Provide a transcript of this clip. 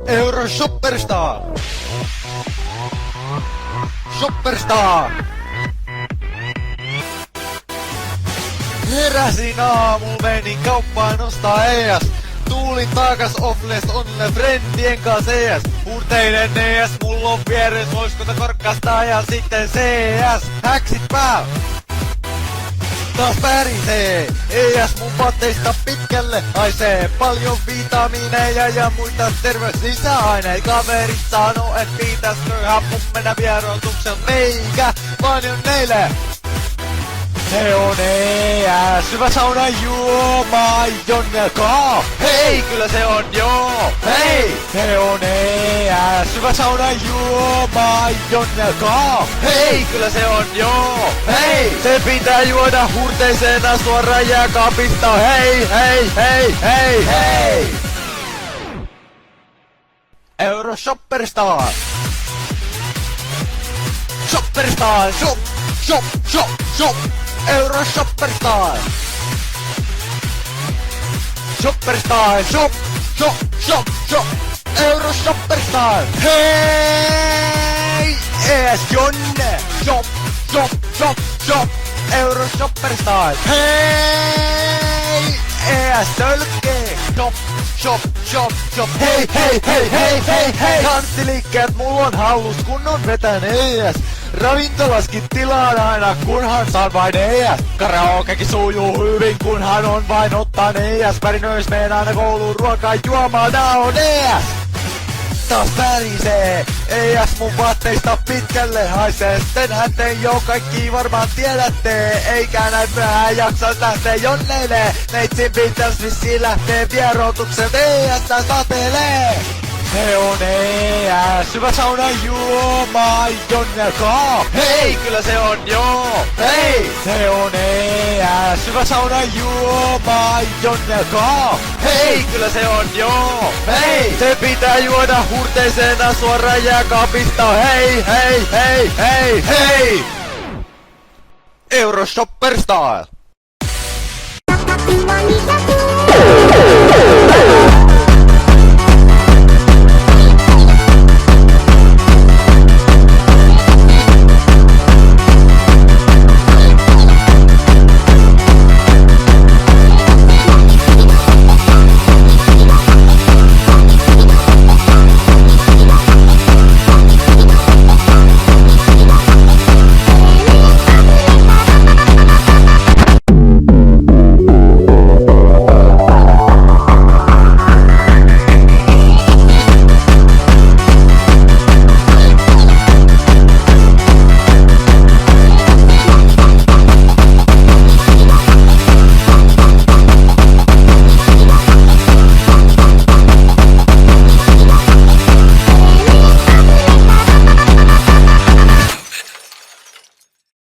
Euro Shopperstar! Shopperstar! Heräsin aamulla, menin kauppaan ostaa ES. Tuulin takas Offles onnelle friendien kanssa ES. Huurteinen ES, mulla on vieres, voisko korkkastaa ja sitten CS. Häksit päällä! Taas pärisee, ES mun vaatteista pitkälle haisee. Paljon vitamiineja ja muita terveyslisäaineita. Kaverit sanoo, et pitäskö mun mennä vierotuksen meikä paljon neille. Se on ES, hyvä sauna juoma Jonnekaa. Hei, kyllä se on joo. Hei, se on ES, hyvä sauna juoma Jonnekaa. Hei, kyllä se on joo. Hei, se pitää juoda hurteisena suoraan jääkaapista. Hei, hei, hei, hei, hei. Euro Shopperstar. Shopperstar, shop, shop, shop, shop. Euro Shopperstar. Shopperstar, shop, shop, shop, shop. Euro Shopperstar. Hei, ES Jonne. Shop, shop, shop, shop. Euro Shopperstar. Hei, ES Tölke. Shop, shop, shop, shop. Hei, hei, hei, hei, hei, hei. Tanssiliikkeet mulla on hallus, kun on vetän ES. Ravintolaskin tilaan aina, kunhan saan vain ES. Karaokekin sujuu hyvin, kunhan on vain ottaan ES. Pärinöis meen aina kouluun ruokaa juomaan, nää on ES. Taas pärisee, ES mun vaatteista pitkälle haisee. Senhän te jo kaikki varmaan tiedätte, eikä näin myöhään jaksa lähtee jonneille. Neitsin pitäis vissiin lähtee vierotuksen ES satelee. Se on ES, hyvä sauna juoma Jonnekaa. Hei, kyllä se on joo. Hei, se on ES, hyvä sauna juoma Jonnekaa. Hei, kyllä se on joo. Hei, se pitää juoda hurteisena suoraan jääkaapista. Hei, hei, hei, hei, hei. Euro Shopperstar.